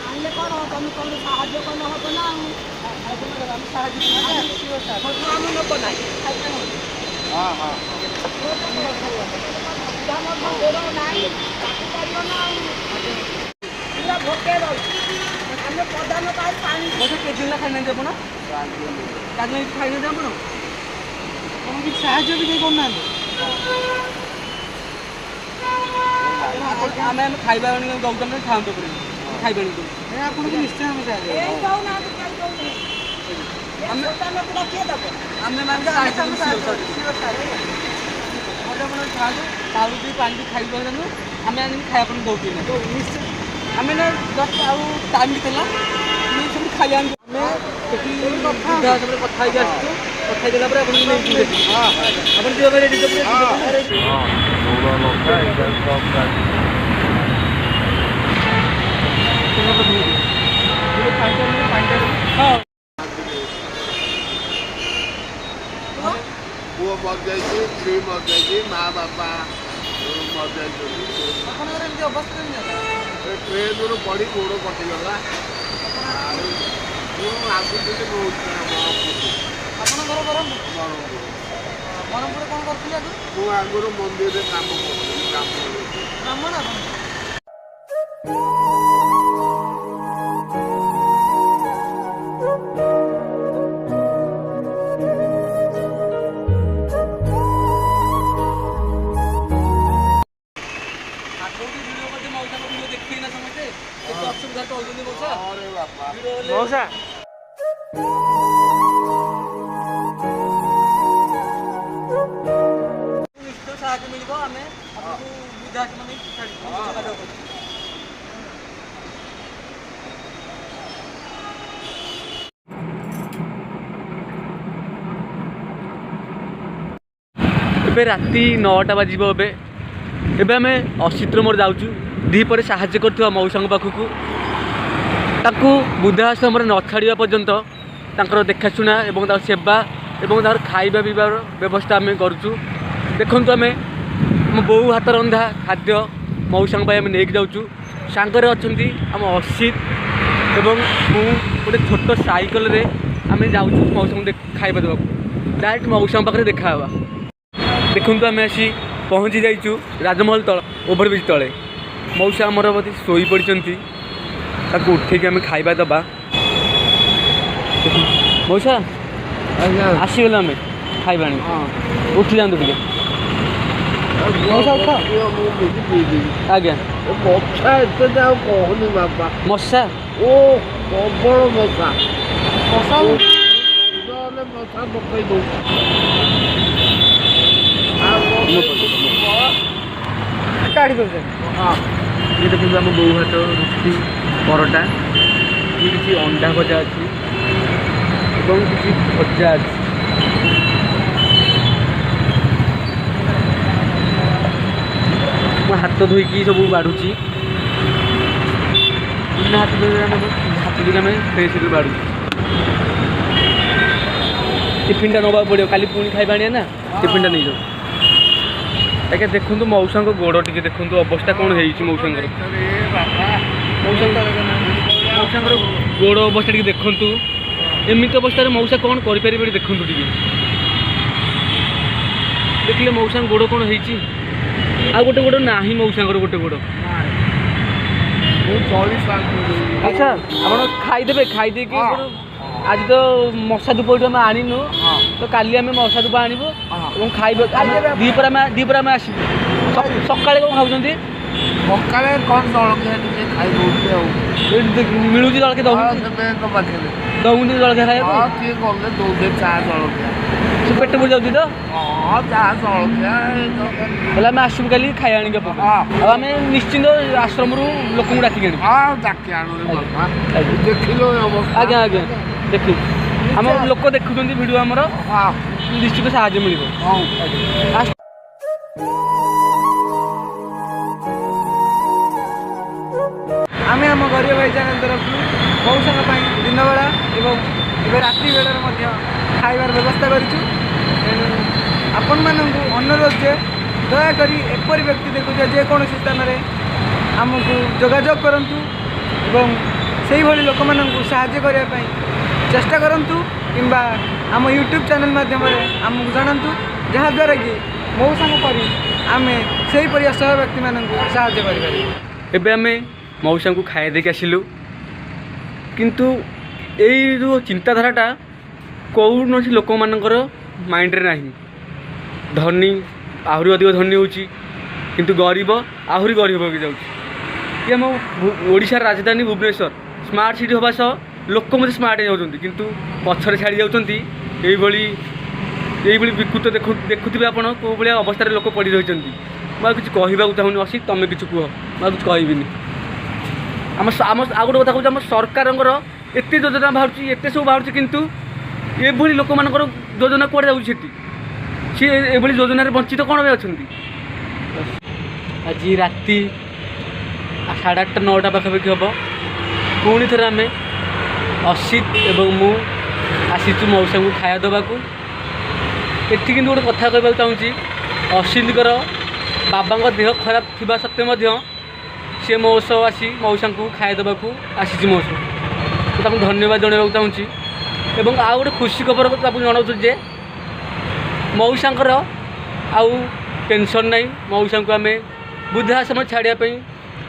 आनले कौन तुम कौन साहाଯ୍य कौन हम ना साहाଯ୍य लोक नहीं हाँ हाँ पूरा भोके हमने पौधा में पानी केजी ना खाई देव ना खाई देव कौन कि साहाଯ୍य भी नहीं करना आम खाଇବା दौन खाते खाଇବା आपको निश्चय हम पानी भी खाई आम खाया दौन आम जस्ट आउ टाइम भी सब खाई आम कथा कथादेला रेडी पुओ मर जाए स्त्री मर जाए माँ बापा मर जाए ट्रेन रू पड़ी गोड़ कटिगला आगुरी बहुत आगुरी मंदिर काम मौसा साहाଯ୍य मिल आम ए राति 9टा बाजिब एबे आम असित्र मोर जाऊँ दीपर साहाଯ୍य कर मौसा पाखक ताकू वृद्धाश्रम न छाड़ा पर्यंत तांकर देखाशुना एवं सेवा एवं खाଇବା पिबार व्यवस्था आम करूँ देखु आम बो हाथ रंधा खाद्य मौसा आम नहीं जाऊँ सांगरे अच्छा आम असित एवं मु गोटे छोट साइकल रे आम जाऊँ मौसा खाଇବା देवा डायरेक्ट मौसा पाखे देखा देखु आम आसी पहुँची जाइचु राजमहल तल ओभरब्रिज तले मौसा आमर बोधे शोई पड़ती ताकू उठे आम खाଇବା दबा मौसा आसीगला आम खाଇବା उठी जातु टे आज्ञा मशा एत कहनी बापा मशा ओ प्रबल मशा मशा मशा पकई दो काढ़ी दे हाँ ये देखो आम बो हाथ रुटी परोटा ये किसी अंडा भजा अच्छी किसी भजा अच्छी हाथ धोईकी सब बाढ़ुची हाथ हाथ धोई आम फ्रेश बाढ़ु टिफिन टा नवा पड़ो काली पुणी खाଇବା आनिया ना टिफिन टा नहीं जाओ आज्ञा देखु मौसा गोड़ टे देखु अवस्था कौन है मौसा मौसा गोड़ अवस्था टे देखु एमती अवस्था मौसा कौन करें देखु टे देखिए मौसा गोड़ कौन है आ गोटे गोड़ ना मौसा गोटे गोड़ अच्छा आप खाईदे खाईदे आज तो मशा धूप आम आनीनु तो काली आम मशा धूप आणबू और खाइबे दीपर आम आसबू सका कौन खाऊँ सकाଳେ कौन जलखिया खाई मिलूँ जलखिया दौन जलखिया खाए किए गले दौड़े चा जलखिया से पेट बुझ जाऊँ तो हाँ चा जलखिया आम आसबू काली खाई आणिक आम निश्चिंत आश्रम लोक डाक हाँ डाकी आणु देखिलो आज्ञा आज्ञा देखी आम लोक देखुं भिडियो आमर निश्चित साहाଯ୍य मिल आम आम गरीब भाई चैनल तरफ मौसा दिन बेला एवं राति बेलार खाइबार व्यवस्था करूँ आपण मानू अनुरोध जे ଦୟାକରି ଏପରି ବ୍ୟକ୍ତି ଦେଖୁଛ ଯେକୌଣସି ସ୍ଥାନରେ ଆମକୁ ଯୋଗାଯୋଗ କରନ୍ତୁ ଏବଂ ସେଇଭଳି ଲୋକମାନଙ୍କୁ ସାହାଯ୍ୟ କରିବା ପାଇଁ ଚେଷ୍ଟା କରନ୍ତୁ କିମ୍ବା ଆମ ୟୁଟ୍ୟୁବ୍ ଚ୍ୟାନେଲ୍ ମାଧ୍ୟମରେ ଆମକୁ ଜଣାନ୍ତୁ ଯାହାଦ୍ୱାରା କି ମଉସାଙ୍କ ପରି ଆମେ ସେହିପରି ଅସହାୟ ବ୍ୟକ୍ତିମାନଙ୍କୁ ସାହାଯ୍ୟ କରିପାରିବୁ। ଏବେ ଆମେ ମଉସାଙ୍କୁ ଖାଇବା ଦେଇକି ଆସିଲୁ, କିନ୍ତୁ ଏଇ ଯେଉଁ ଚିନ୍ତାଧାରାଟା କୌଣସି ଲୋକମାନଙ୍କର ମାଇଣ୍ଡରେ ନାହିଁ। ଧନୀ ଆହୁରି ଅଧିକ ଧନୀ ହେଉଛି, କିନ୍ତୁ ଗରିବ ଆହୁରି ଗରିବ ହୋଇକି ଯାଉଛି। ଇଏ ଆମ ଓଡ଼ିଶାର ରାଜଧାନୀ ଭୁବନେଶ୍ୱର ସ୍ମାର୍ଟ ସିଟି ହେବା ସହ ଲୋକ ମଧ୍ୟ ସ୍ମାର୍ଟ ହେଇଯାଉଛନ୍ତି, କିନ୍ତୁ ପଛରେ ଛାଡ଼ି ଯାଉଛନ୍ତି। ଏଇଭଳି ବିକୃତ ଦେଖୁଥିବେ ଆପଣ କେଉଁ ଭଳିଆ ଅବସ୍ଥାରେ ଲୋକ ପଡ଼ି ରହିଛନ୍ତି। ମୁଁ ଆଉ କିଛି କହିବାକୁ ଚାହୁଁନି। ଅସିତ ତମେ କିଛି କୁହ, ମୁଁ ଆଉ କିଛି କହିବିନି। ଆମ ଆଉ ଗୋଟେ କଥା କହୁଛି, ଆମ ସରକାରଙ୍କର ଏତେ ଯୋଜନା ବାହାରୁଛି, ଏତେ ସବୁ ବାହାରୁଛି, କିନ୍ତୁ ଏଭଳି ଲୋକମାନଙ୍କର ଯୋଜନା କୁଆଡ଼େ ଯାଉଛି ସେଠି? ସିଏ ଏଭଳି ଯୋଜନାରେ ବଞ୍ଚିତ କ'ଣ ପାଇଁ ଅଛନ୍ତି? ଆଜି ରାତି 8:30 9ଟା ପାଖାପାଖି ହେବ। ପୁଣି ଥରେ ଆମେ ଅସିତ ଏବଂ ମୁଁ ଆସିଛୁ ମଉସାଙ୍କୁ ଖାଇବା ଦେବାକୁ। ଏଠି କିନ୍ତୁ ଗୋଟେ କଥା କହିବାକୁ ଚାହୁଁଛି, ଅସିତଙ୍କର ବାବାଙ୍କ ଦେହ ଖରାପ ଥିବା ସତ୍ତ୍ୱେ ମଧ୍ୟ ସେ ମୋ ସହ ଆସି ମଉସାଙ୍କୁ ଖାଇବା ଦେବାକୁ ଆସିଛି। ମୋ ସହ ତାଙ୍କୁ ଧନ୍ୟବାଦ ଜଣାଇବାକୁ ଚାହୁଁଛି। ଏବଂ ଆଉ ଗୋଟେ ଖୁସି ଖବର ତାକୁ ଜଣାଉଛୁ ଯେ ମଉସାଙ୍କର ଆଉ ଟେନସନ୍ ନାହିଁ। ମଉସାଙ୍କୁ ଆମେ ବୃଦ୍ଧାଶ୍ରମ ଛାଡ଼ିବା ପାଇଁ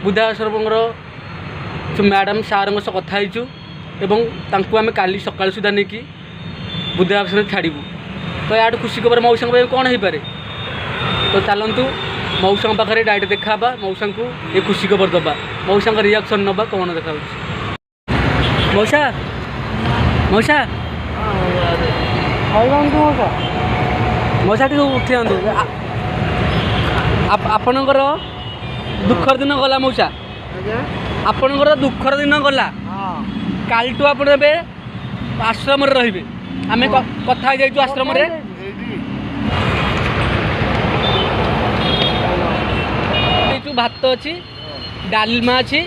ବୃଦ୍ଧାଶ୍ରମର ମ୍ୟାଡ଼ାମ୍ ସାର୍ଙ୍କ ସହ କଥା ହେଇଛୁ ଏବଂ ତାଙ୍କୁ ଆମେ କାଲି ସକାଳ ସୁଦ୍ଧା ନେଇକି ବୃଦ୍ଧାଶ୍ରମରେ ଛାଡ଼ିବୁ। ତ ୟାଠୁ ଖୁସି ଖବର ମଉସାଙ୍କ ପାଇଁ କ'ଣ ହେଇପାରେ? ତ ଚାଲନ୍ତୁ ମଉସାଙ୍କ ପାଖରେ ଡାଇରେକ୍ଟ ଦେଖା ହେବା, ମଉସାଙ୍କୁ ଏ ଖୁସି ଖବର ଦେବା, ମଉସାଙ୍କ ରିଆକ୍ସନ୍ ନେବା କ'ଣ ଦେଖାଯାଉଛି। ମଉସା ମଉସା ମଉସା ଟିକେ ଉଠିଯାଆନ୍ତୁ। ଆପଣଙ୍କର ଦୁଃଖର ଦିନ ଗଲା ମଉସା, ଆପଣଙ୍କର ଦୁଃଖର ଦିନ ଗଲା। କାଲିଠୁ ଆପଣ ଏବେ ଆଶ୍ରମରେ ରହିବେ। ଆମେ କଥା ହେଇଯାଇଛୁ ଆଶ୍ରମରେ। ଭାତ ଅଛି, ଡାଲମା ଅଛି,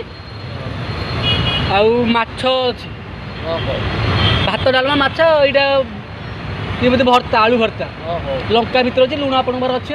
ଆଉ ମାଛ ଅଛି। ଭାତ ଡାଲମା ମାଛ, ଏଇଟା ଇଏ ବୋଧେ ଭର୍ତ୍ତା, ଆଳୁ ଭର୍ତ୍ତା, ଲଙ୍କା ଭିତରେ ଅଛି, ଲୁଣ ଆପଣଙ୍କର ଅଛି।